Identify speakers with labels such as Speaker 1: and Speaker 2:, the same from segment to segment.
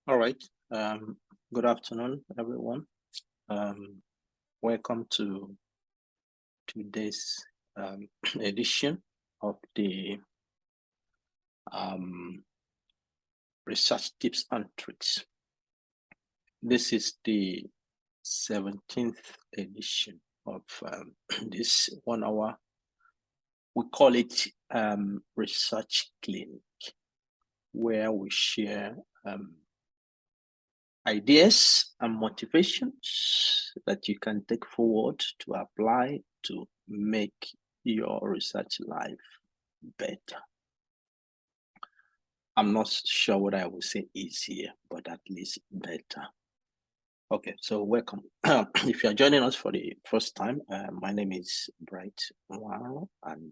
Speaker 1: All right. Good afternoon, everyone. Welcome to today's edition of the research tips and tricks. This is the 17th edition of this 1 hour. We call it Research Clinic, where we share ideas and motivations that you can take forward to apply to make your research life better. I'm not sure what I would say easier, but at least better. Okay, so welcome. If you're joining us for the first time, my name is Nwaru, and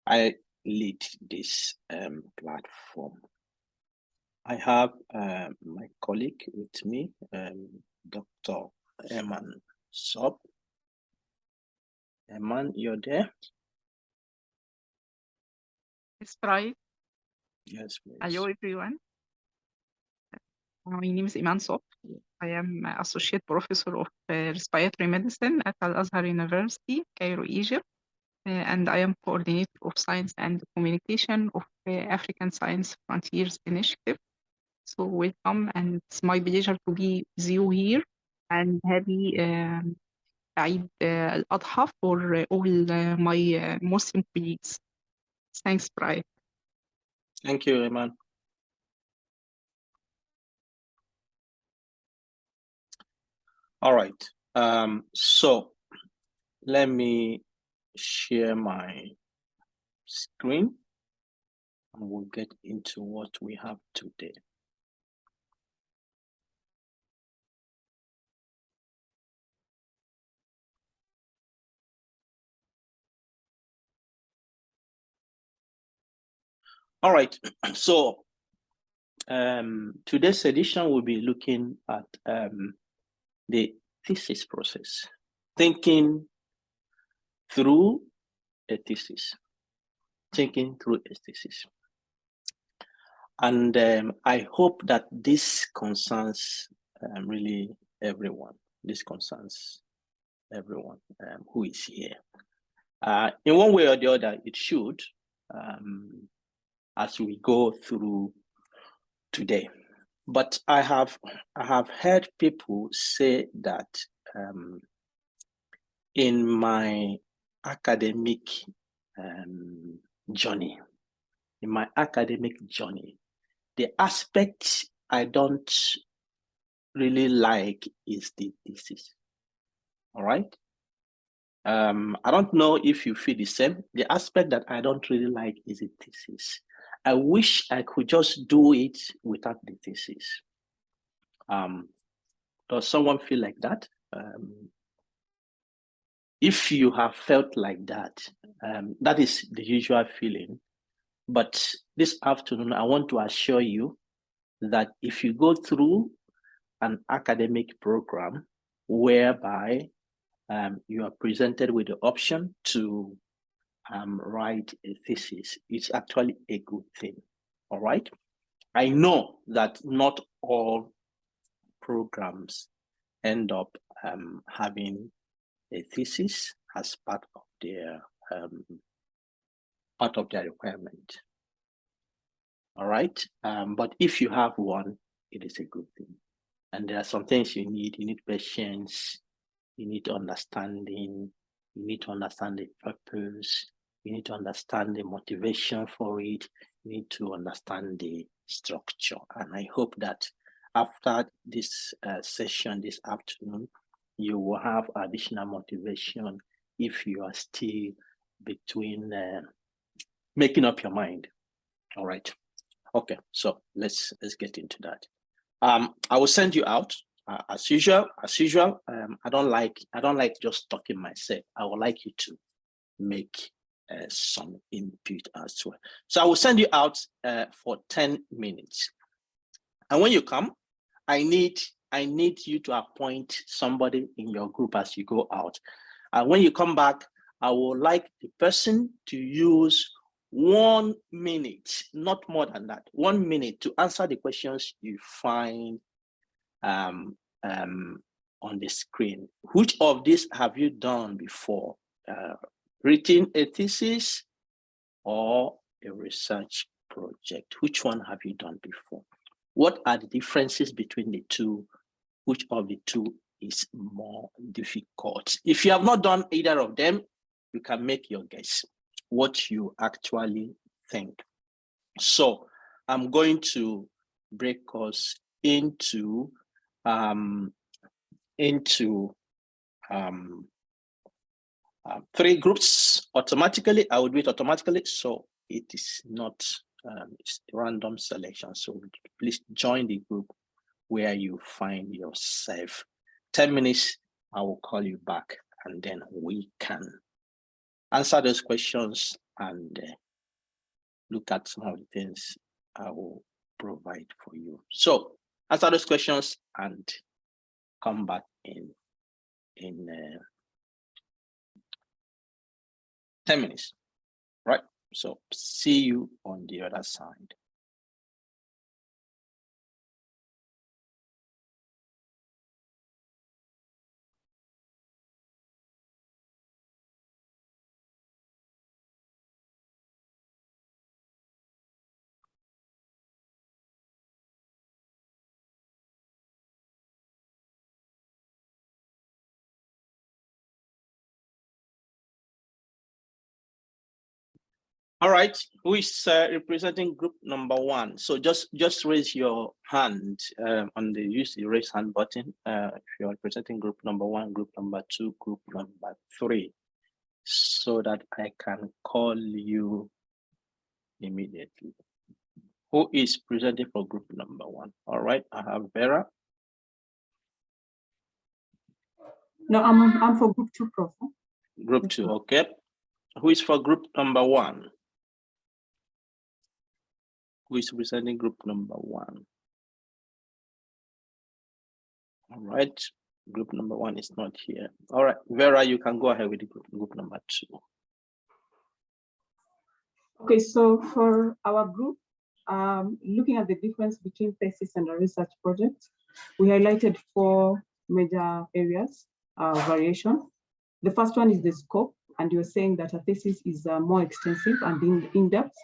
Speaker 1: I lead this platform. I have my colleague with me, Dr. Eman Sop. Eman, you're there?
Speaker 2: Yes, right.
Speaker 1: Yes, please.
Speaker 2: Hello, everyone. My name is Iman Sop. I am Associate Professor of Respiratory Medicine at Al-Azhar University, Cairo, Egypt. And I am Coordinator of Science and Communication of African Science Frontiers Initiative. So welcome, and it's my pleasure to be with you here. And happy Eid al-Adha for all my Muslim colleagues. Thanks, Brian.
Speaker 1: Thank you, Eman. All right. So let me share my screen and we'll get into what we have today. All right. So today's edition will be looking at the thesis process, thinking through a thesis. And I hope that this concerns really everyone. This concerns everyone who is here. In one way or the other, it should, as we go through today. But I have heard people say that in my academic journey, the aspect I don't really like is the thesis. All right. I don't know if you feel the same. The aspect that I don't really like is the thesis. I wish I could just do it without the thesis. Does someone feel like that? If you have felt like that, that is the usual feeling. But this afternoon, I want to assure you that if you go through an academic program whereby you are presented with the option to write a thesis, it's actually a good thing. All right. I know that not all programs end up having a thesis as part of their requirement. All right. But if you have one, it is a good thing. And there are some things you need. You need patience. You need understanding. You need to understand the purpose. You need to understand the motivation for it. You need to understand the structure. And I hope that after this session this afternoon, you will have additional motivation if you are still between making up your mind. All right. Okay. So let's get into that. I will send you out as usual. I don't like just talking myself. I would like you to make some input as well. So I will send you out for 10 minutes. And when you come, I need you to appoint somebody in your group as you go out. And when you come back, I would like the person to use 1 minute, not more than that, 1 minute to answer the questions you find on the screen. Which of these have you done before? Written a thesis or a research project? Which one have you done before? What are the differences between the two? Which of the two is more difficult? If you have not done either of them, you can make your guess what you actually think. So I'm going to break us into 3 groups automatically. I will do it automatically, so it is not it's random selection. So please join the group where you find yourself. 10 minutes, I will call you back, and then we can answer those questions and look at some of the things I will provide for you. So answer those questions and come back in 10 minutes, right? So see you on the other side. All right, who is representing group number 1? So just raise your hand on the use the raise hand button if you're representing group number 1, group number 2, group number 3, so that I can call you immediately. Who is presenting for group number 1? All right, I have Vera.
Speaker 3: No, I'm for group 2, Prof.
Speaker 1: Group 2, okay. Who is for group number 1? Who is representing group number 1? All right, group number 1 is not here. All right, Vera, you can go ahead with the group number 2.
Speaker 3: Okay, so for our group, looking at the difference between thesis and a research project, we highlighted 4 major areas of variation. The first one is the scope, and you're saying that a thesis is more extensive and in-depth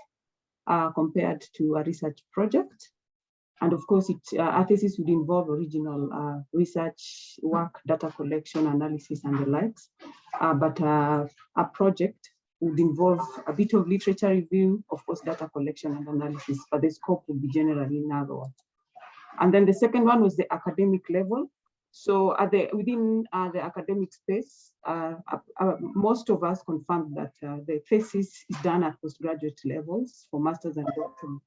Speaker 3: compared to a research project. And of course, a thesis would involve original research work, data collection, analysis, and the likes. But a project would involve a bit of literature review, of course, data collection and analysis, but the scope would be generally narrower. And then the second one was the academic level. So within the academic space, most of us confirmed that the thesis is done at postgraduate levels for master's and doctoral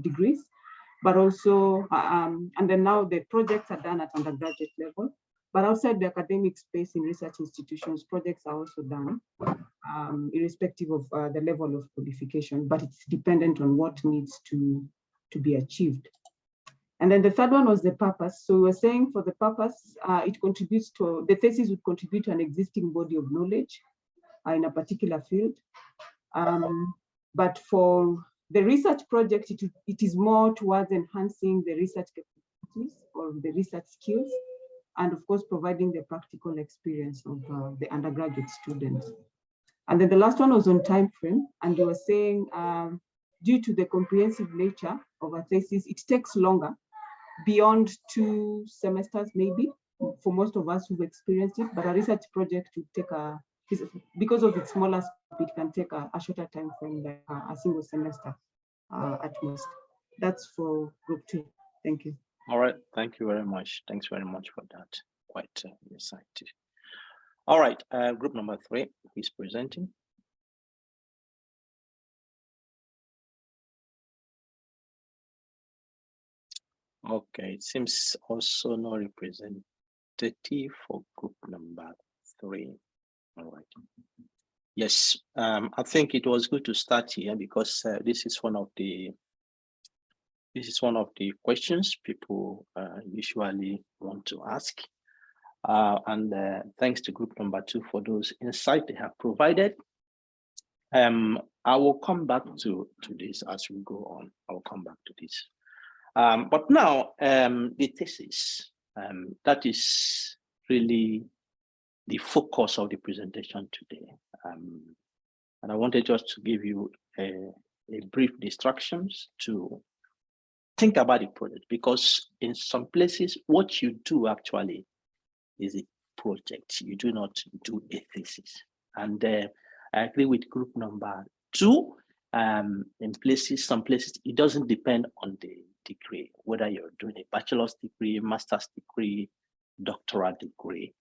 Speaker 3: degrees, but also, and then now the projects are done at undergraduate level. But outside the academic space in research institutions, projects are also done, irrespective of the level of qualification, but it's dependent on what needs to be achieved. And then the third one was the purpose. So we were saying for the purpose, it contributes to, the thesis would contribute to an existing body of knowledge in a particular field. But for the research project, it is more towards enhancing the research capabilities or the research skills, and of course, providing the practical experience of the undergraduate students. And then the last one was on time frame, and they were saying due to the comprehensive nature of a thesis, it takes longer, beyond 2 semesters maybe, for most of us who've experienced it, but a research project would take because of its smaller scope, it can take a shorter time frame, like a single semester at most. That's for group 2. Thank you.
Speaker 1: All right, thank you very much. Thanks very much for that. Quite excited. All right, group number 3 is presenting. Okay, it seems also no representative for group number 3. All right. Yes, I think it was good to start here because this is one of the questions people usually want to ask. And thanks to group number 2 for those insights they have provided. I will come back to this as we go on. I will come back to this. But now, the thesis, that is really the focus of the presentation today. And I wanted just to give you a brief instructions to think about the project, because in some places, what you do actually is a project. You do not do a thesis. And I agree with group number 2. In places, some places, it doesn't depend on the degree, whether you're doing a bachelor's degree, master's degree, doctoral degree.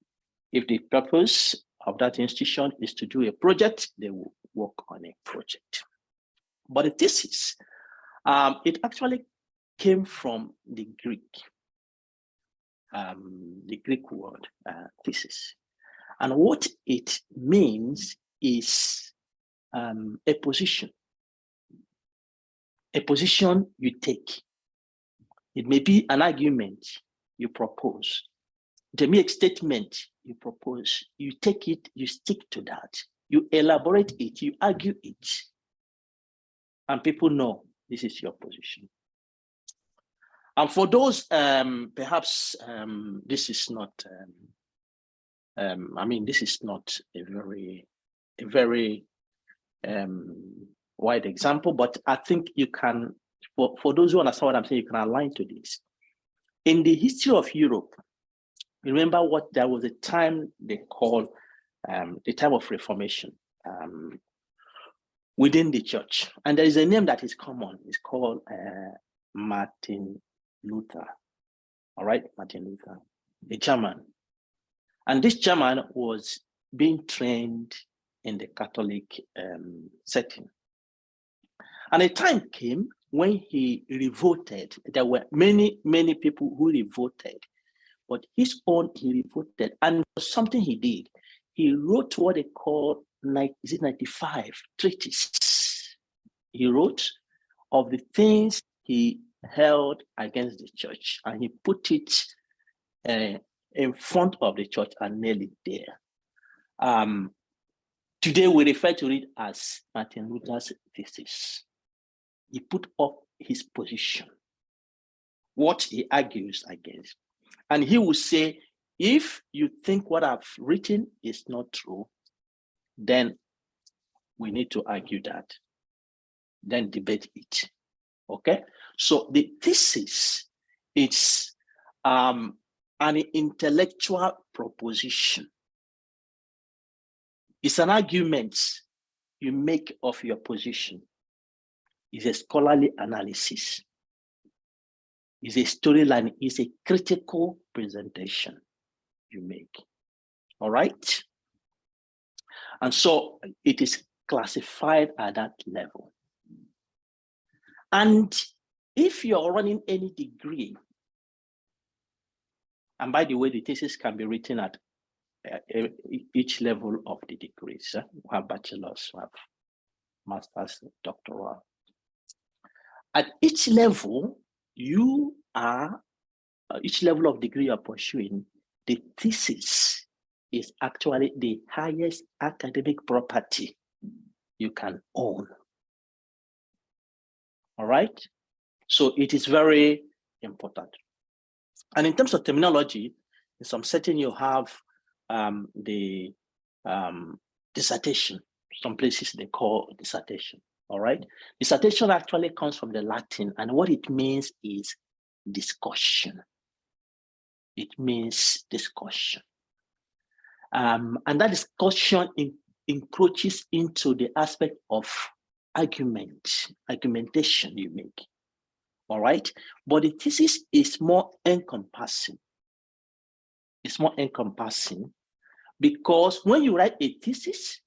Speaker 1: If the purpose of that institution is to do a project, they will work on a project. But the thesis, it actually came from the Greek word thesis. And what it means is a position you take. It may be an argument you propose. It may be a statement you propose. You take it, you stick to that. You elaborate it, you argue it. And people know this is your position. And for those, perhaps this is not, this is not a very wide example, but I think you can, for those who understand what I'm saying, you can align to this. In the history of Europe, remember there was a time they call the time of Reformation within the church. And there is a name that is common. It's called Martin Luther. All right, Martin Luther, a German. And this German was being trained in the Catholic setting. And a time came when he revolted. There were many people who revolted, but he revolted. And something he did, he wrote what they call 95 treatises. He wrote of the things he held against the church, and he put it in front of the church and nailed it there. Today we refer to it as Martin Luther's thesis. He put up his position, what he argues against. And he will say, if you think what I've written is not true, then we need to argue that, then debate it. Okay? So the thesis is an intellectual proposition. It's an argument you make of your position. It's a scholarly analysis. It's a storyline. It's a critical presentation you make. All right? And so it is classified at that level. And if you're running any degree, and by the way, the thesis can be written at each level of the degrees. We have bachelor's, we have master's, doctoral. At each level, each level of degree you're pursuing, the thesis is actually the highest academic property you can own. All right? So it is very important. And in terms of terminology, in some setting you have the dissertation. Some places they call dissertation. All right? Dissertation actually comes from the Latin, and what it means is discussion. It means discussion. And that discussion encroaches into the aspect of argumentation you make. All right? But the thesis is more encompassing. It's more encompassing because when you write a thesis,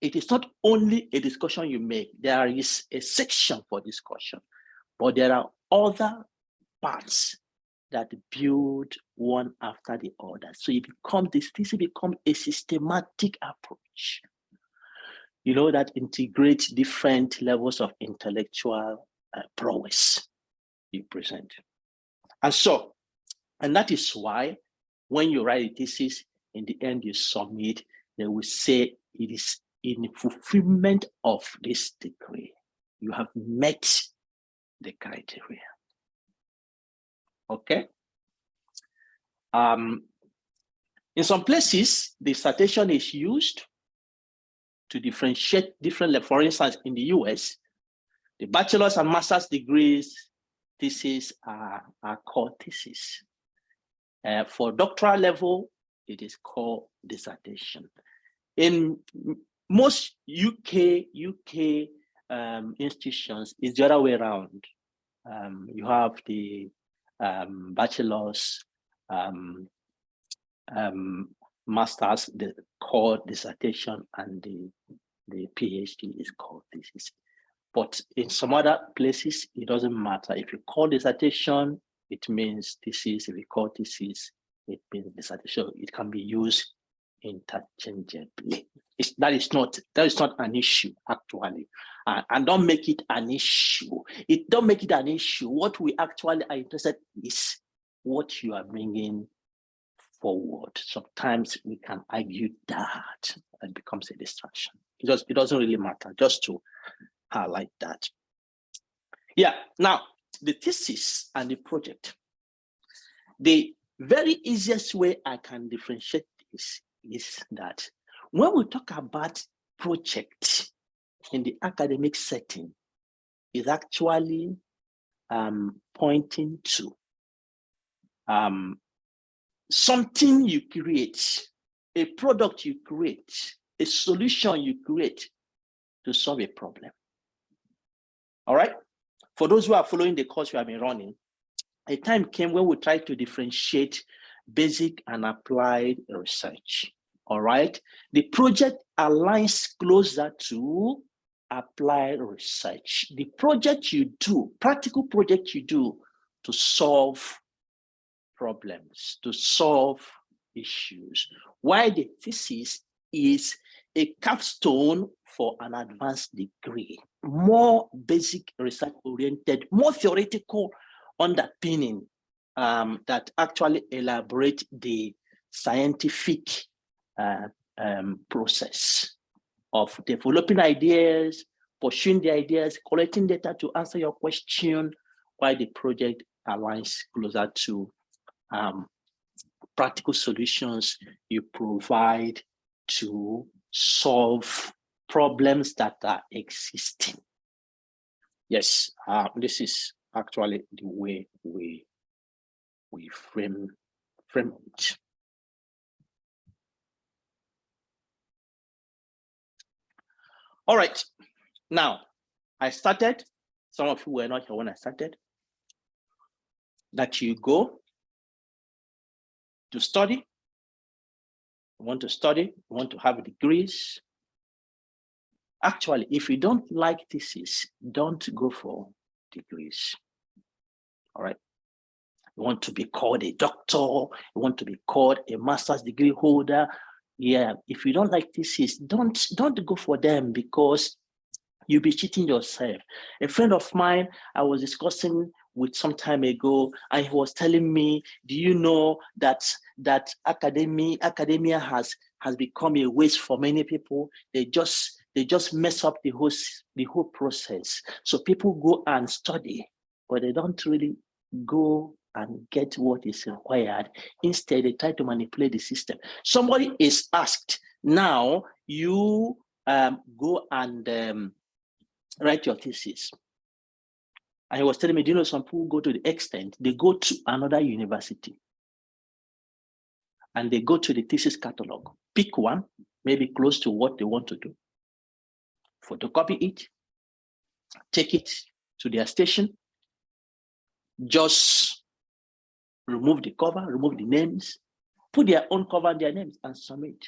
Speaker 1: it is not only a discussion you make. There is a section for discussion, but there are other parts that build one after the other. So this thesis becomes a systematic approach, that integrates different levels of intellectual prowess you present. And that is why when you write a thesis, in the end you submit, they will say it in fulfillment of this degree, you have met the criteria. Okay. In some places, the citation is used to differentiate different levels. For instance, in the US, the bachelor's and master's degrees theses are called thesis. For doctoral level, it is called dissertation. In most UK institutions, it's the other way around. You have the bachelor's, master's called dissertation, and the PhD is called thesis. But in some other places, it doesn't matter. If you call dissertation, it means thesis. If you call thesis, it means dissertation. It can be used interchangeably. That is not an issue, actually. And don't make it an issue. Don't make it an issue. What we actually are interested in is what you are bringing forward. Sometimes we can argue that it becomes a distraction. It doesn't really matter, just to highlight that. Yeah, now the thesis and the project. The very easiest way I can differentiate this is that when we talk about project in the academic setting, is actually pointing to something you create, a product you create, a solution you create to solve a problem. All right. For those who are following the course we have been running, a time came when we tried to differentiate basic and applied research. All right. The project aligns closer to applied research. The project you do, practical project you do to solve problems, to solve issues. While the thesis is a capstone for an advanced degree, more basic research oriented, more theoretical underpinning that actually elaborate the scientific process of developing ideas, pursuing the ideas, collecting data to answer your question, while the project aligns closer to practical solutions you provide to solve problems that are existing. Yes, this is actually the way we frame it. All right, now I started, some of you were not here when I started, that you go to study, you want to have degrees. Actually, if you don't like thesis, don't go for degrees. All right. You want to be called a doctor, you want to be called a master's degree holder. Yeah, if you don't like thesis, don't go for them, because you'll be cheating yourself. A friend of mine, I was discussing with some time ago, and he was telling me, do you know that academia has become a waste for many people? They just mess up the whole process. So people go and study, but they don't really go and get what is required. Instead, they try to manipulate the system. Somebody is asked, now you go and write your thesis. And he was telling me, do you know, some people go to the extent, they go to another university and they go to the thesis catalog, pick one, maybe close to what they want to do, photocopy it, take it to their station, just remove the cover, remove the names, put their own cover and their names and submit.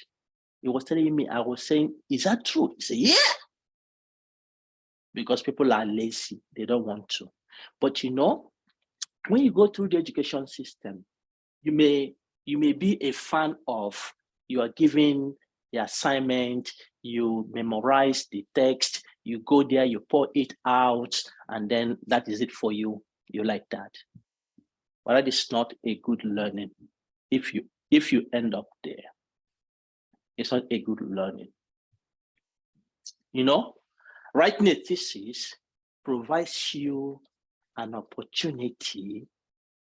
Speaker 1: He was telling me, I was saying, is that true? He said, yeah. Because people are lazy, they don't want to. But you know, when you go through the education system, you may be a fan of, you are given the assignment, you memorize the text, you go there, you pour it out, and then that is it for you. You like that. But that is not a good learning. If you end up there, it's not a good learning. You know, writing a thesis provides you an opportunity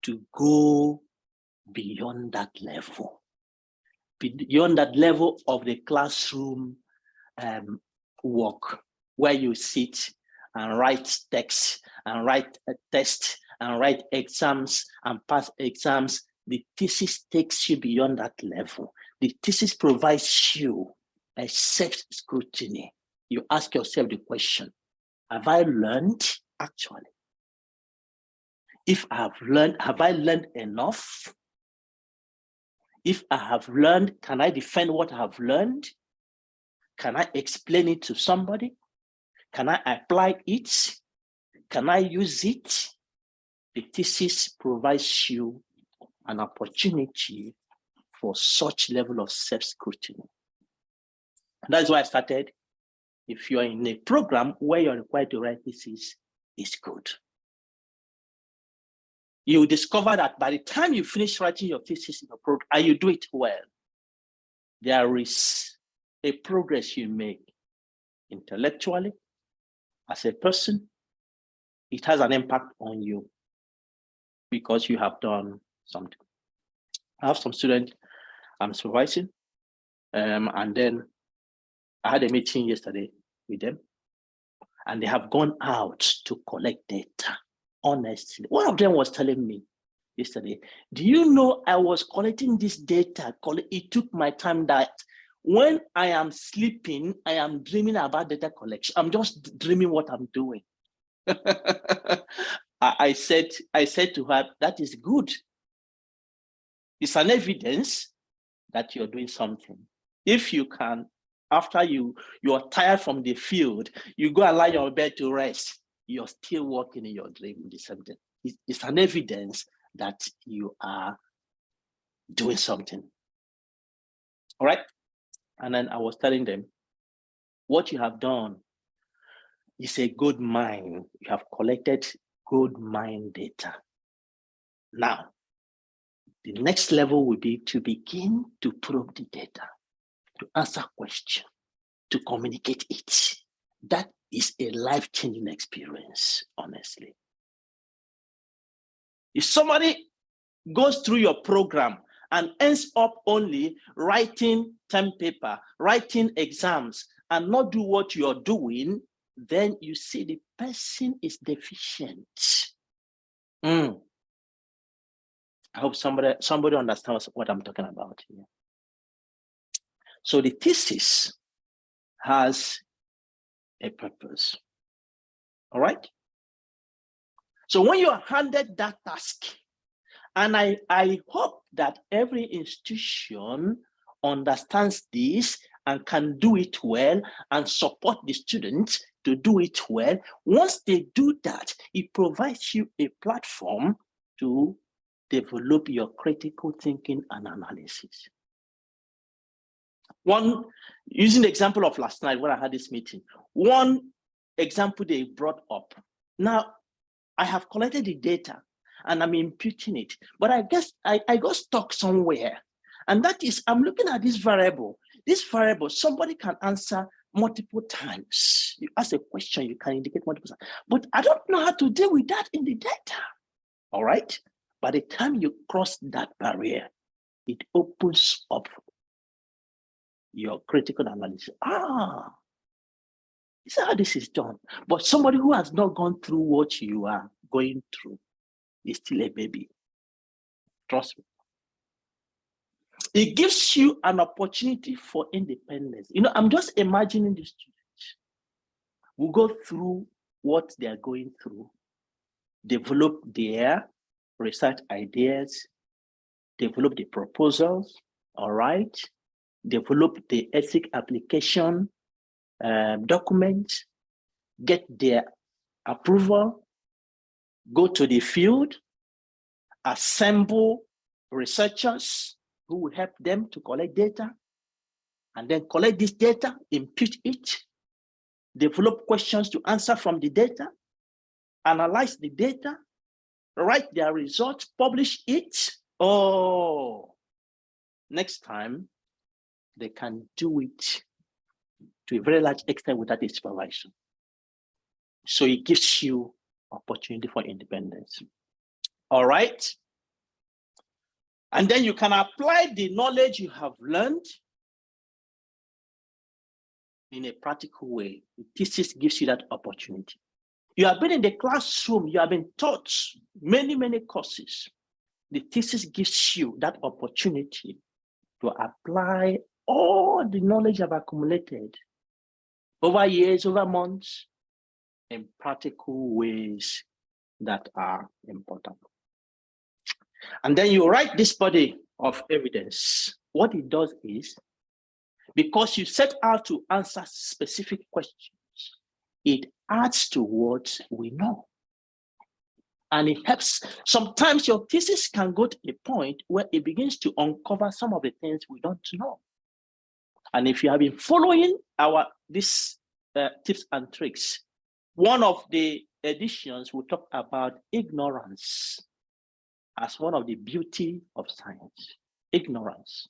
Speaker 1: to go beyond that level, beyond that level of the classroom work, where you sit and write text and write a test and write exams and pass exams. The thesis takes you beyond that level. The thesis provides you a self-scrutiny. You ask yourself the question, have I learned actually? If I have learned, have I learned enough? If I have learned, can I defend what I have learned? Can I explain it to somebody? Can I apply it? Can I use it? The thesis provides you an opportunity for such level of self-scrutiny. That's why I started. If you're in a program where you're required to write thesis, it's good. You discover that by the time you finish writing your thesis in a program and you do it well, there is a progress you make intellectually, as a person. It has an impact on you because you have done something. I have some students I'm supervising, and then I had a meeting yesterday with them, and they have gone out to collect data. Honestly, one of them was telling me yesterday, do you know I was collecting this data? It took my time that when I am sleeping, I am dreaming about data collection. I'm just dreaming what I'm doing. I said to her, that is good. It's an evidence that you're doing something. If you can, after you're tired from the field, you go and lie on your bed to rest, you're still working in your dream. It's an evidence that you are doing something. All right. And then I was telling them, what you have done is a good mine. You have collected good mine data. Now, the next level will be to begin to probe the data, to answer questions, to communicate it. That is a life-changing experience, honestly. If somebody goes through your program and ends up only writing term paper, writing exams, and not do what you're doing, then you see the person is deficient. I hope somebody understands what I'm talking about here. So the thesis has a purpose. All right? So when you are handed that task, and I hope that every institution understands this and can do it well and support the students to do it well. Once they do that, it provides you a platform to develop your critical thinking and analysis. Using the example of last night when I had this meeting, one example they brought up. Now, I have collected the data and I'm imputing it, but I guess I got stuck somewhere. And that is, I'm looking at this variable. This variable, somebody can answer multiple times. You ask a question, you can indicate multiple times, but I don't know how to deal with that in the data. All right? By the time you cross that barrier, it opens up your critical analysis. This is how this is done. But somebody who has not gone through what you are going through is still a baby. Trust me. It gives you an opportunity for independence. You know, I'm just imagining the students who go through what they are going through, develop their research ideas, develop the proposals, all right? Develop the ethic application documents, get their approval, go to the field, assemble researchers who will help them to collect data, and then collect this data, impute it, develop questions to answer from the data, analyze the data, write their results, publish it. Oh, next time they can do it to a very large extent without a supervisor. So it gives you opportunity for independence. All right. And then you can apply the knowledge you have learned in a practical way. The thesis gives you that opportunity. You have been in the classroom, you have been taught many, many courses. The thesis gives you that opportunity to apply all the knowledge you have accumulated over years, over months, in practical ways that are important. And then you write this body of evidence. What it does is, because you set out to answer specific questions, it adds to what we know. And it helps. Sometimes your thesis can go to a point where it begins to uncover some of the things we don't know. And if you have been following these tips and tricks, one of the editions will talk about ignorance as one of the beauty of science. Ignorance.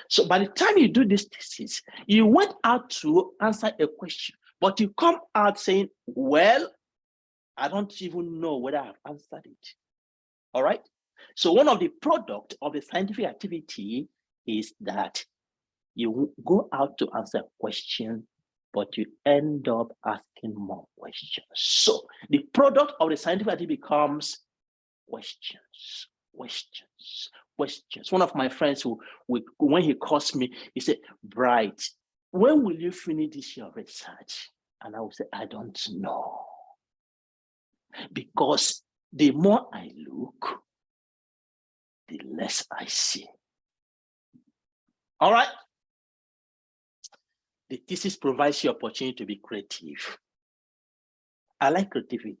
Speaker 1: So by the time you do this thesis, you went out to answer a question, but you come out saying, well, I don't even know whether I've answered it. All right. So one of the products of the scientific activity is that you go out to answer a question, but you end up asking more questions. So the product of the scientific activity becomes questions, questions, questions. One of my friends when he calls me, he said, Bright, when will you finish your research? And I will say, I don't know. Because the more I look, the less I see. All right. The thesis provides you opportunity to be creative. I like creativity.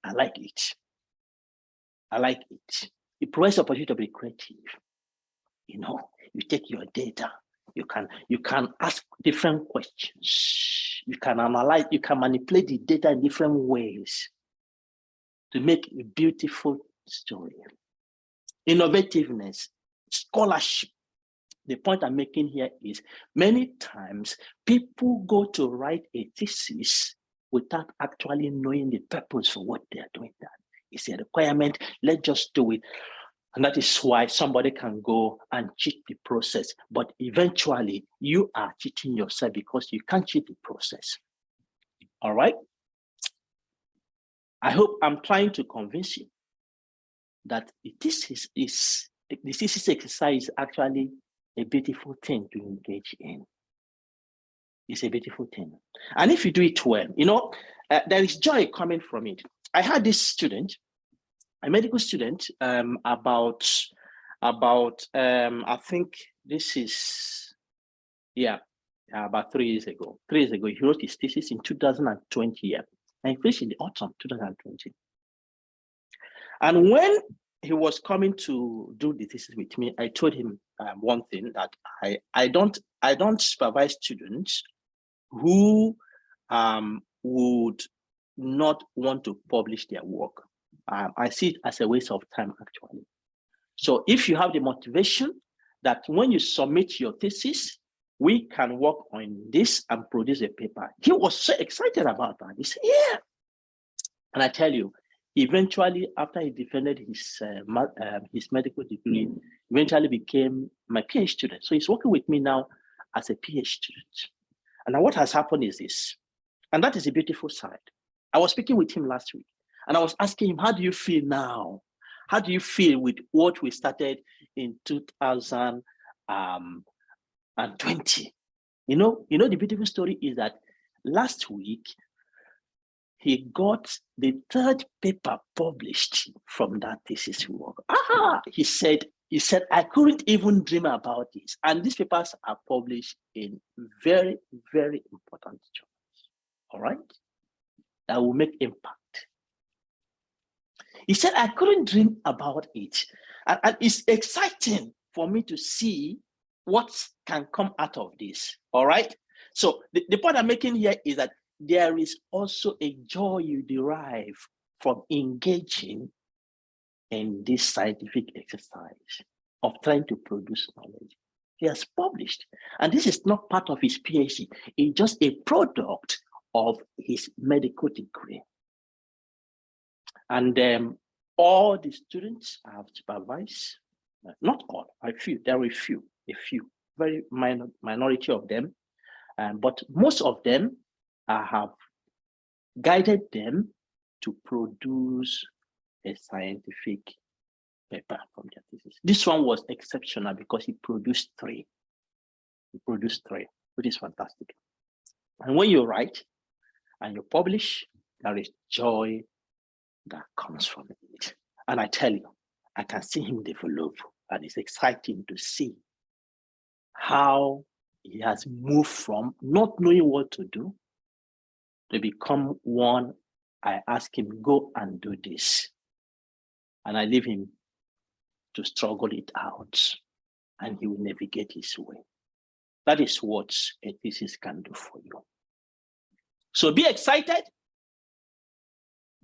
Speaker 1: I like it. I like it. It provides opportunity to be creative. You know, you take your data, you can ask different questions. You can analyze, you can manipulate the data in different ways to make a beautiful story. Innovativeness, scholarship. The point I'm making here is many times people go to write a thesis without actually knowing the purpose for what they're doing. That is a requirement. Let's just do it. And that is why somebody can go and cheat the process. But eventually, you are cheating yourself because you can't cheat the process. All right? I hope I'm trying to convince you that the thesis exercise is actually a beautiful thing to engage in. It's a beautiful thing. And if you do it well, you know, there is joy coming from it. I had this student, a medical student, about I think this is, about 3 years ago. 3 years ago, he wrote his thesis in 2020, and he finished in the autumn 2020. And when he was coming to do the thesis with me, I told him one thing, that I don't supervise students who would not want to publish their work. I see it as a waste of time, actually. So if you have the motivation that when you submit your thesis, we can work on this and produce a paper. He was so excited about that. He said, yeah. And I tell you, eventually, after he defended his medical degree, eventually became my PhD student. So he's working with me now as a PhD student. And now what has happened is this, and that is a beautiful side. I was speaking with him last week, and I was asking him, how do you feel now? How do you feel with what we started in 2020? You know, the beautiful story is that last week, he got the 3rd paper published from that thesis work. He said, I couldn't even dream about this. And these papers are published in very, very important journals. All right? That will make impact. He said, I couldn't dream about it. And it's exciting for me to see what can come out of this. All right? So the point I'm making here is that there is also a joy you derive from engaging in this scientific exercise of trying to produce knowledge. He has published. And this is not part of his PhD. It's just a product of his medical degree. And all the students I have supervised, not all, there were a few, very minority of them, but most of them I have guided them to produce a scientific paper from their thesis. This one was exceptional because he produced three. Which is fantastic. And when you write and you publish, there is joy that comes from it. And I tell you, I can see him develop, and it's exciting to see how he has moved from not knowing what to do to become one. I ask him, go and do this. And I leave him to struggle it out, and he will navigate his way. That is what a thesis can do for you. So be excited.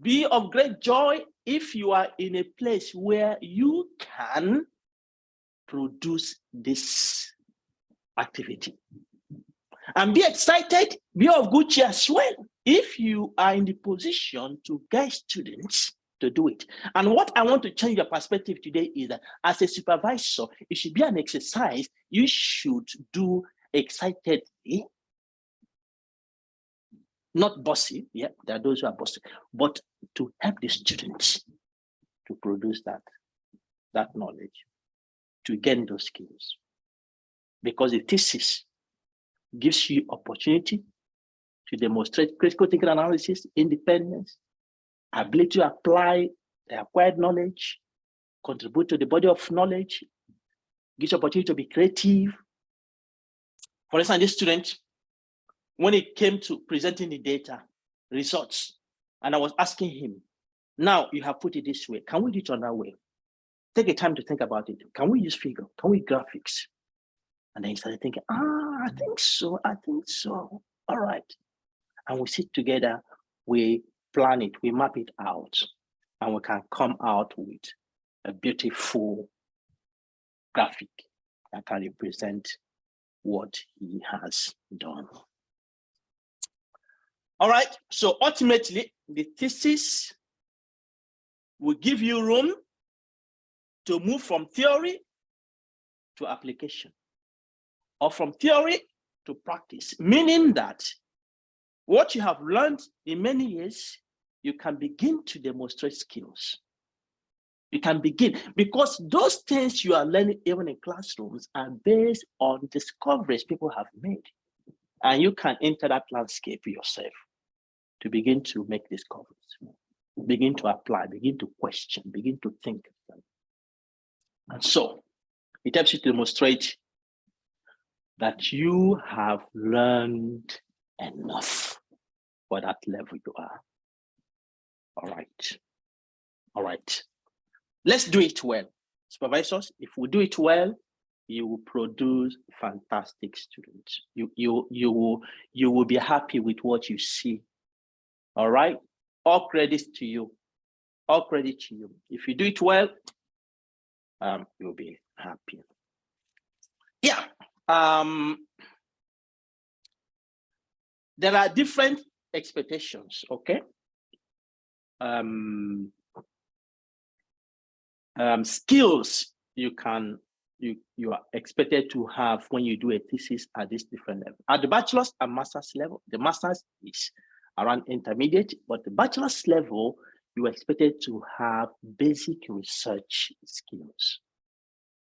Speaker 1: Be of great joy if you are in a place where you can produce this activity. And be excited, be of good cheer as well, if you are in the position to guide students to do it. And what I want to change your perspective today is that as a supervisor, it should be an exercise you should do excitedly, not bossy. Yeah, there are those who are bossy, but to help the students to produce that knowledge, to gain those skills. Because the thesis gives you opportunity to demonstrate critical thinking analysis, independence, ability to apply the acquired knowledge, contribute to the body of knowledge, gives you opportunity to be creative. For instance, this student, when it came to presenting the data, results, and I was asking him, now you have put it this way, can we do it another way? Take a time to think about it. Can we use figure? Can we graphics? And then he started thinking, I think so. All right. And we sit together, we plan it, we map it out, and we can come out with a beautiful graphic that can represent what he has done. All right, so ultimately, the thesis will give you room to move from theory to application, or from theory to practice, meaning that what you have learned in many years, you can begin to demonstrate skills. You can begin, because those things you are learning even in classrooms are based on discoveries people have made. And you can enter that landscape yourself to begin to make discoveries, begin to apply, begin to question, begin to think. And so it helps you to demonstrate that you have learned enough for that level you are. All right. Let's do it well. Supervisors, if we do it well, you will produce fantastic students. You will be happy with what you see. All right. All credits to you. All credit to you. If you do it well, you'll be happy. Yeah. There are different expectations. Okay. Skills you are expected to have when you do a thesis at this different level. At the bachelor's and master's level, the master's is around intermediate, but the bachelor's level, you are expected to have basic research skills.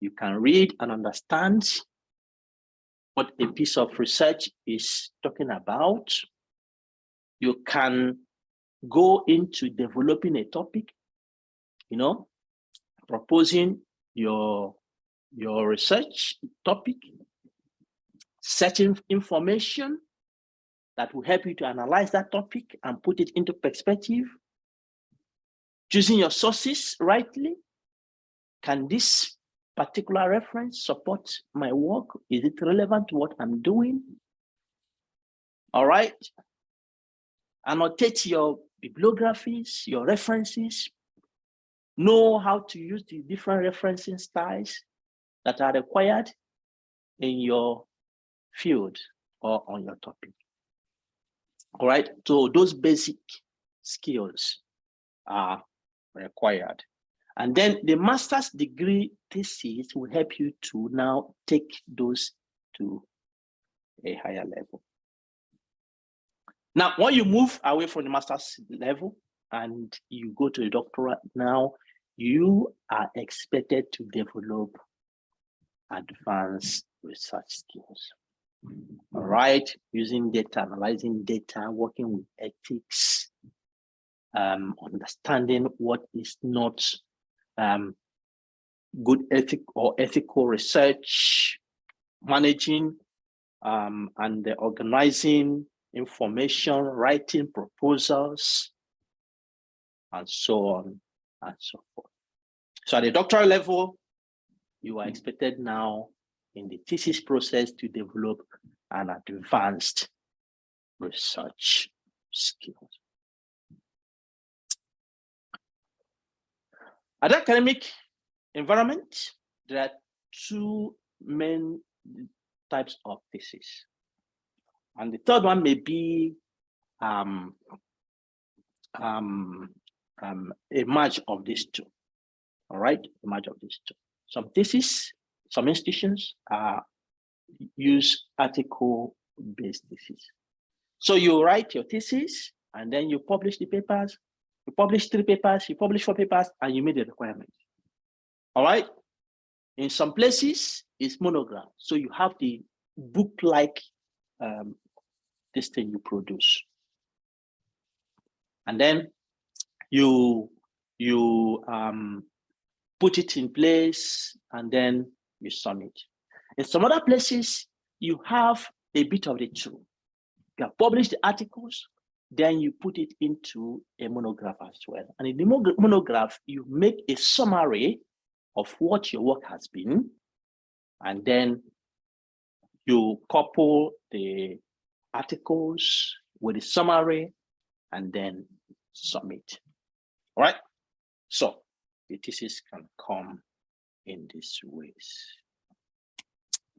Speaker 1: You can read and understand what a piece of research is talking about. You can go into developing a topic, proposing your research topic, searching information that will help you to analyze that topic and put it into perspective, choosing your sources rightly. Can this particular reference support my work? Is it relevant to what I'm doing? All right. Annotate your bibliographies, your references. Know how to use the different referencing styles that are required. in your field or on your topic. All right, so those basic skills are required. And then the master's degree thesis will help you to now take those to a higher level. Now, when you move away from the master's level and you go to the doctorate, now you are expected to develop advanced research skills. All right, using data, analyzing data, working with ethics, understanding what is not good ethical research, managing and organizing information, writing proposals, and so on and so forth. So at the doctoral level, you are expected now in the thesis process to develop an advanced research skills. At the academic environment, there are two main types of thesis. And the third one may be a merge of these two. All right, a merge of these two. Some thesis, some institutions use article-based thesis. So you write your thesis and then you publish the papers. You publish 3 papers, you publish 4 papers, and you meet the requirements. All right. In some places, it's monograph. So you have the book-like this thing you produce. And then you put it in place and then you submit. In some other places, you have a bit of the two. You have published the articles, then you put it into a monograph as well. And in the monograph, you make a summary of what your work has been, and then you couple the articles with a summary and then submit. All right, so the thesis can come in these ways.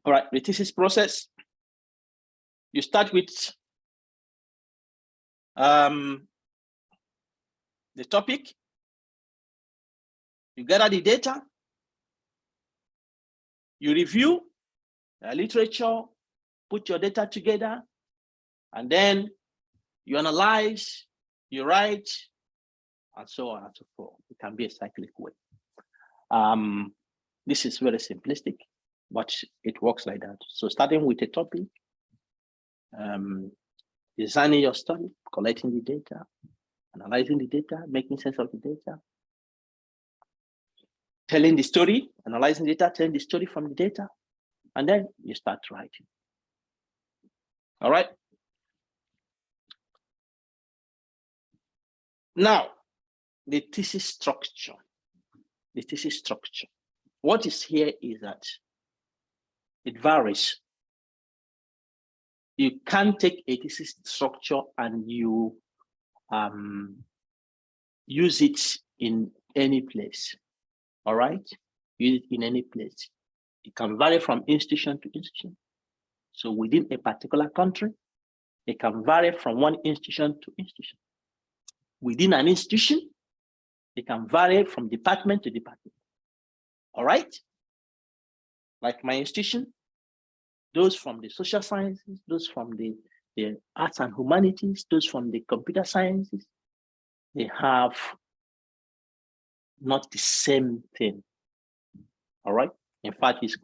Speaker 1: All right, the thesis process, you start with the topic, you gather the data, you review literature, put your data together, and then you analyze, you write, and so on and so forth. It can be a cyclic way. This is very simplistic, but it works like that. So starting with a topic, designing your study, collecting the data, analyzing the data, making sense of the data, telling the story, analyzing data, telling the story from the data, and then you start writing. All right. Now, the thesis structure. The thesis structure. What is here is that it varies. You can't take a thesis structure and you use it in any place. All right? Use it in any place. It can vary from institution to institution. So within a particular country, it can vary from one institution to institution. Within an institution, it can vary from department to department. All right? Like my institution, those from the social sciences, those from the arts and humanities, those from the computer sciences, they have not the same thing. All right? In fact, it's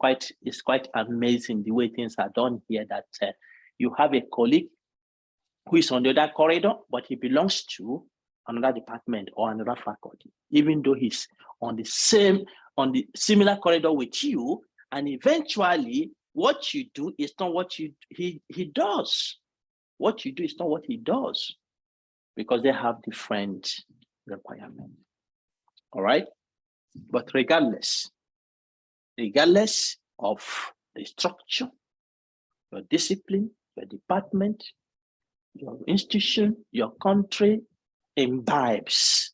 Speaker 1: quite amazing the way things are done here, that you have a colleague who is on the other corridor, but he belongs to another department or another faculty, even though he's on the similar corridor with you, and eventually what you do is not what he does. What you do is not what he does, because they have different requirements. All right, but regardless of the structure, your discipline, your department, your institution, your country imbibes,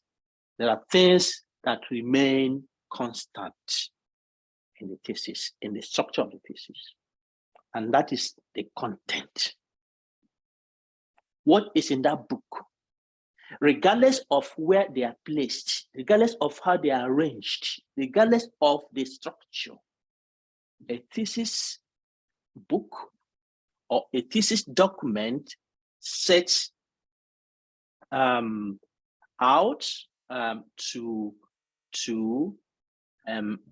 Speaker 1: there are things that remain constant in the thesis, in the structure of the thesis. and that is the content. What is in that book? Regardless of where they are placed, regardless of how they are arranged, regardless of the structure, a thesis book or a thesis document sets out to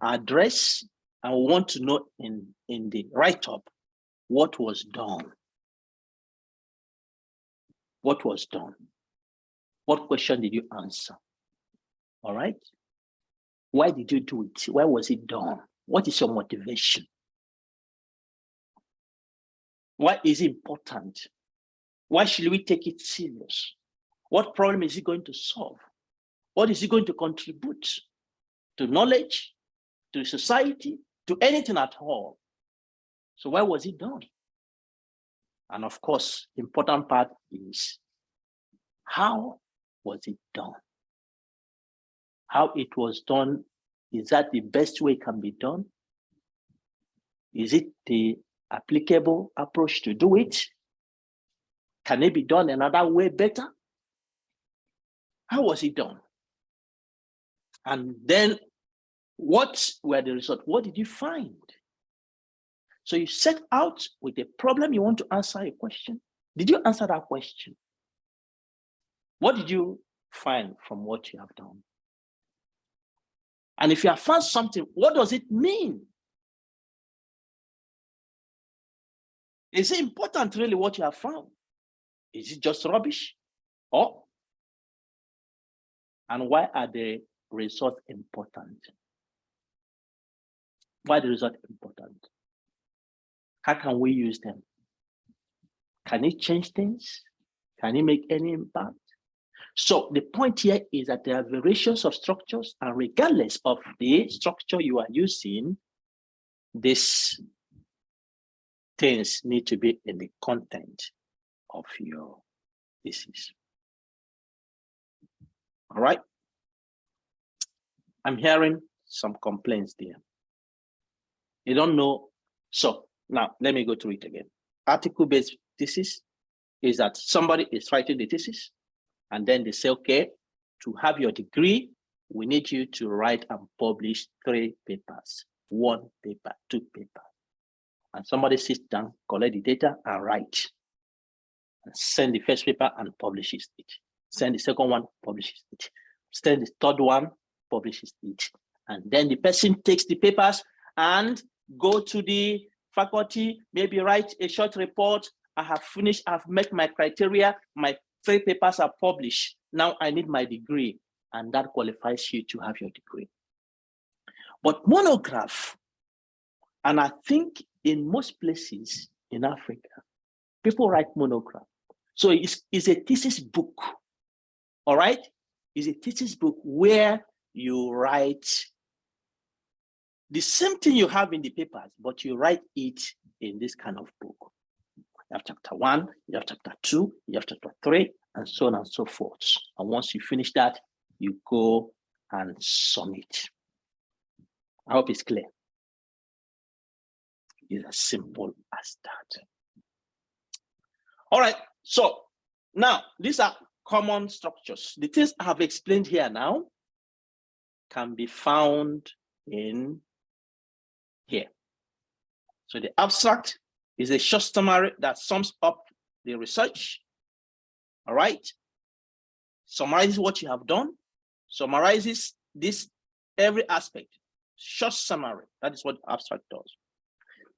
Speaker 1: address, and we want to know in the write-up what was done. What was done? What question did you answer? All right. Why did you do it? Why was it done? What is your motivation? Why is it important? Why should we take it serious? What problem is it going to solve? What is it going to contribute to knowledge, to society, to anything at all? So why was it done? And of course, the important part is how was it done? How it was done, is that the best way it can be done? Is it the applicable approach to do it? Can it be done another way better? How was it done? And then what were the results? What did you find? So you set out with a problem, you want to answer a question. Did you answer that question? What did you find from what you have done? And if you have found something, what does it mean? Is it important really what you have found? Is it just rubbish? Or, and why are the results important? Why are the results important? How can we use them? Can it change things? Can it make any impact? So the point here is that there are variations of structures, and regardless of the structure you are using, these things need to be in the content of your thesis. All right. I'm hearing some complaints there. You don't know. So now let me go through it again. Article-based thesis is that somebody is writing the thesis, and then they say, okay, to have your degree, we need you to write and publish 3 papers, 1 paper, 2 papers. And somebody sits down, collect the data and write. And send the first paper and publishes it. Send the second one, publishes it. Send the third one, publishes it. And then the person takes the papers and go to the faculty, maybe write a short report. I have finished, I've met my criteria, my 3 papers are published. Now I need my degree, and that qualifies you to have your degree. But monograph, and I think in most places in Africa, people write monograph. So it's a thesis book, all right? It's a thesis book where you write the same thing you have in the papers, but you write it in this kind of book. You have chapter 1, you have chapter 2, you have chapter 3, and so on and so forth. And once you finish that, you go and submit. I hope it's clear. It's as simple as that. All right, so now these are common structures. The things I have explained here now can be found in here. So the abstract is a short summary that sums up the research. All right, summarizes what you have done, summarizes this every aspect. Short summary, that is what abstract does.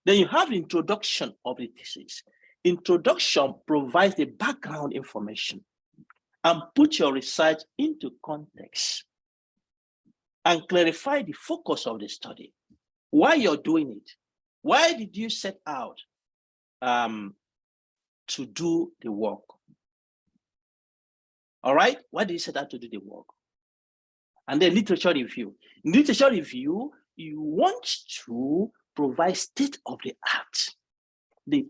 Speaker 1: Then you have the introduction of the thesis. Introduction provides the background information and put your research into context and clarify the focus of the study, why you're doing it. Why did you set out to do the work? All right, why did you set out to do the work? And then literature review. In literature review, you want to provide state of the art.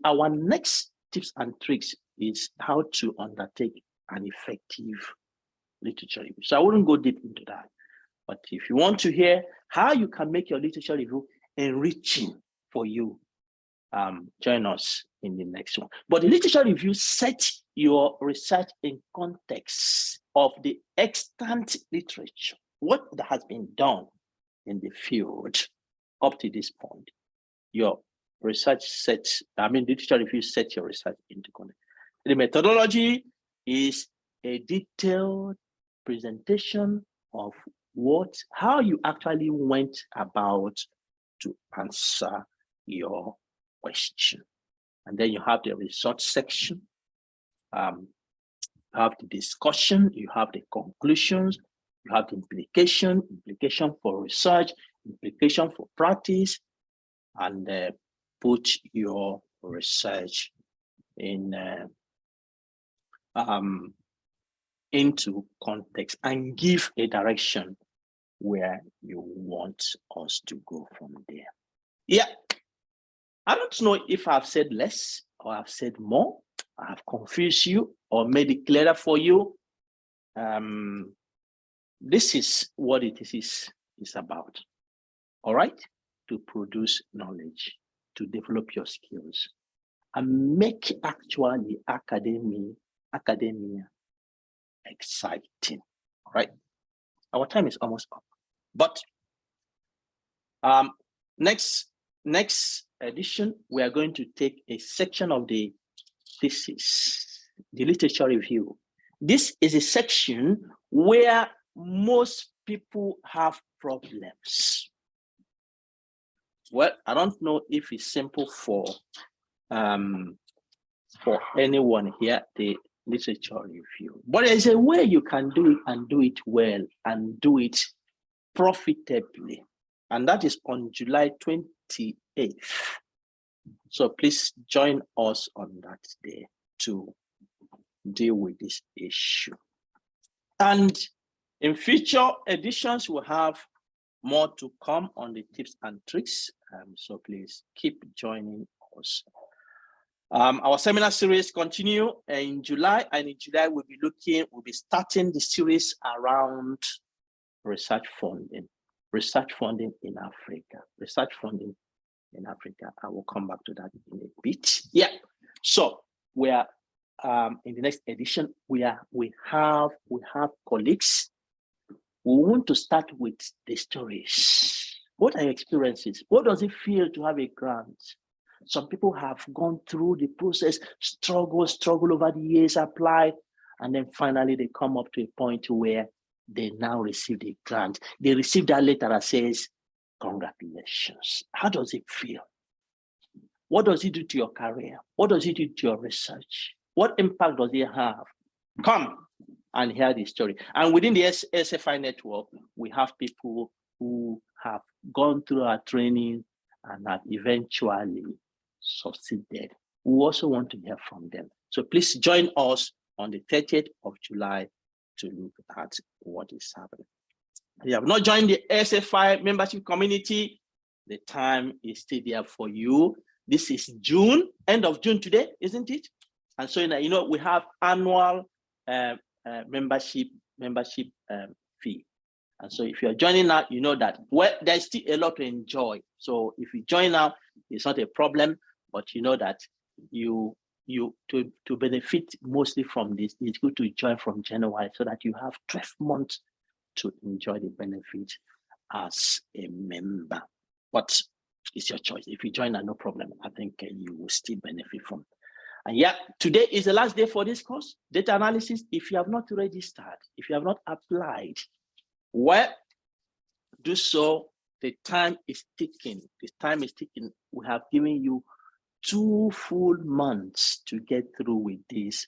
Speaker 1: Our next tips and tricks is how to undertake an effective literature review. So I wouldn't go deep into that. But if you want to hear how you can make your literature review enriching for you, join us in the next one. But the literature review sets your research in context of the extant literature, what has been done in the field up to this point. Your research sets, literature review sets your research into context. The methodology is a detailed presentation of how you actually went about to answer your question. And then you have the result section, you have the discussion, you have the conclusions, you have the implication for research, implication for practice, and put your research in into context and give a direction where you want us to go from there. Yeah, I don't know if I've said less or I've said more. I've confused you or made it clearer for you. This is what it is about. All right, to produce knowledge, to develop your skills, and make actually academia exciting. All right, our time is almost up, but next edition we are going to take a section of the thesis, the literature review. This is a section where most people have problems. Well, I don't know if it's simple for anyone here, the literature review, but there's a way you can do it and do it well and do it profitably, and that is on July 28th. So please join us on that day to deal with this issue. And in future editions, we'll have more to come on the tips and tricks. So please keep joining us. Our seminar series continue in July, and in July we'll be starting the series around research funding in Africa. Research funding in Africa. I will come back to that in a bit. Yeah. So we are in the next edition. We have colleagues. We want to start with the stories. What are your experiences? What does it feel to have a grant? Some people have gone through the process, struggle over the years, apply, and then finally they come up to a point where they now receive the grant. They receive that letter that says, congratulations. How does it feel? What does it do to your career? What does it do to your research? What impact does it have? Come and hear the story. And within the SFI network, we have people who have gone through our training and have eventually succeeded. We also want to hear from them. So please join us on the 30th of July to look at what is happening. If you have not joined the SFI membership community, the time is still there for you. This is June, end of June today, isn't it? And so, we have annual membership fee. And so if you're joining now, you know that there's still a lot to enjoy. So if you join now, it's not a problem, but you know that to benefit mostly from this, it's good to join from January so that you have 12 months to enjoy the benefit as a member. But it's your choice. If you join now, no problem. I think you will still benefit from it. And yeah, today is the last day for this course, data analysis. If you have not registered, if you have not applied, well, do so. The time is ticking. The time is ticking. We have given you 2 full months to get through with this,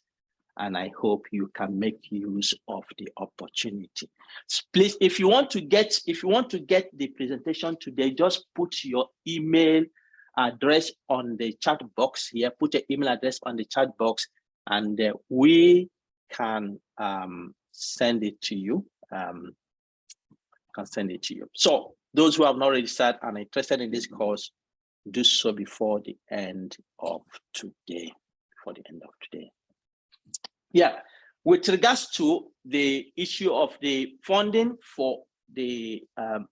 Speaker 1: and I hope you can make use of the opportunity. Please, if you want to get the presentation today, just put your email address on the chat box here. Put your email address on the chat box, and we can send it to you. So those who have not registered and are interested in this course, do so before the end of today. Yeah, with regards to the issue of the funding for the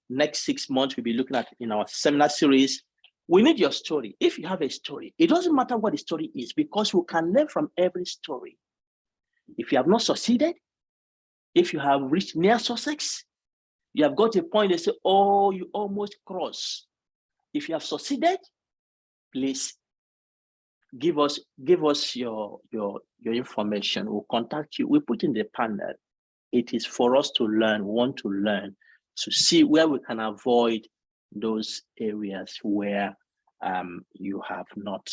Speaker 1: next 6 months, we'll be looking at in our seminar series. We need your story. If you have a story, it doesn't matter what the story is, because we can learn from every story. If you have not succeeded, if you have reached near success, you have got a point, they say, oh, you almost crossed. If you have succeeded, please give us your information. We'll contact you. We put in the panel. It is for us to learn, want to learn, to see where we can avoid those areas where you have not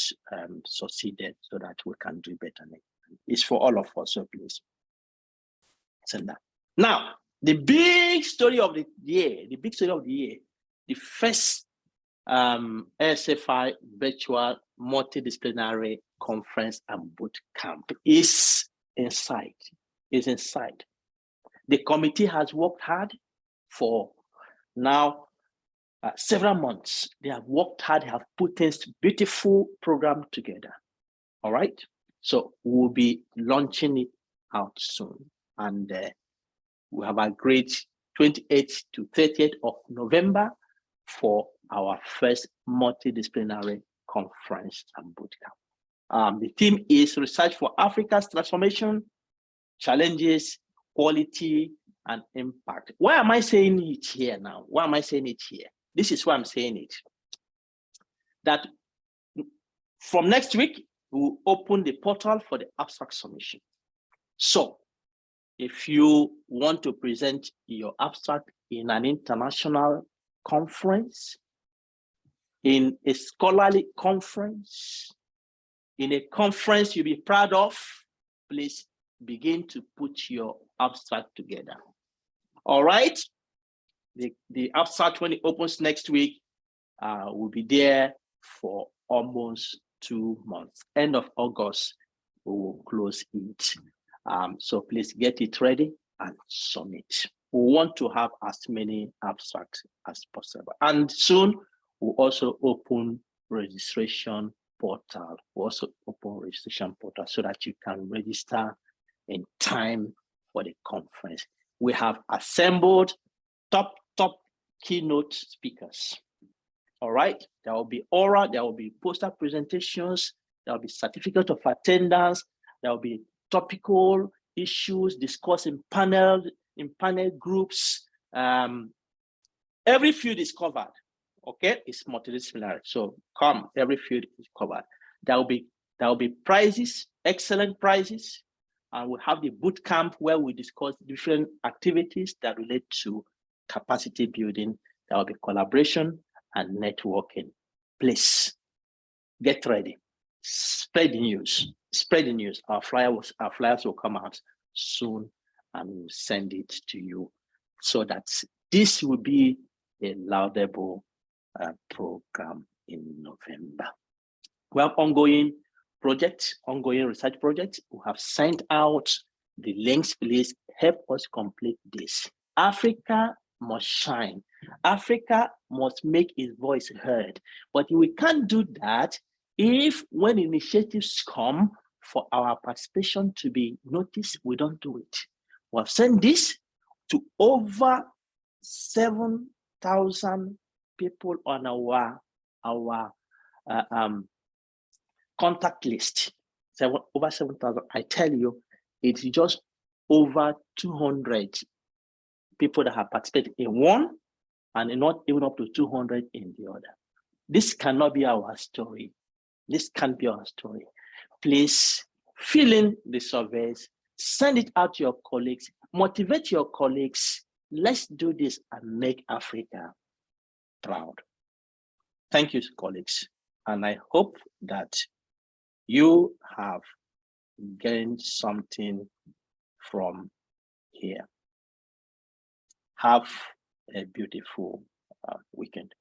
Speaker 1: succeeded, so that we can do better. It's for all of us, so please send that. Now, the big story of the year, the first SFI virtual multidisciplinary conference and boot camp is in sight. The committee has worked hard for now several months. They have worked hard, have put this beautiful program together. All right. So we'll be launching it out soon. And we have agreed 28th to 30th of November for our first multidisciplinary conference and bootcamp. The theme is Research for Africa's Transformation, Challenges, Quality, and Impact. Why am I saying it here now? Why am I saying it here? This is why I'm saying it. That from next week, we'll open the portal for the abstract submission. So if you want to present your abstract in an international conference, in a scholarly conference, in a conference you'll be proud of, please begin to put your abstract together. All right? The abstract, when it opens next week, will be there for almost 2 months. End of August, we will close it. So please get it ready and submit. We want to have as many abstracts as possible. And soon, we'll also open registration portal. So that you can register in time for the conference. We have assembled top keynote speakers. All right, there will be oral, there will be poster presentations, there will be certificate of attendance, there will be topical issues discussed in panel groups. Every field is covered. Okay, it's multidisciplinary. So come, every field is covered. There will be prizes, excellent prizes, and we'll have the boot camp where we discuss different activities that relate to capacity building. There will be collaboration and networking. Please get ready. Spread the news. Spread the news. Our flyers will come out soon, and we'll send it to you, so that this will be a laudable program in November. We have ongoing projects, ongoing research projects. We have sent out the links. Please help us complete this. Africa must shine. Africa must make its voice heard. But we can't do that if, when initiatives come for our participation to be noticed, we don't do it. We have sent this to over 7,000 people on our contact list. Over 7,000. I tell you, it's just over 200 people that have participated in one, and not even up to 200 in the other. This cannot be our story. This can't be our story. Please fill in the surveys, send it out to your colleagues, motivate your colleagues. Let's do this and make Africa proud. Thank you, colleagues. And I hope that you have gained something from here. Have a beautiful weekend.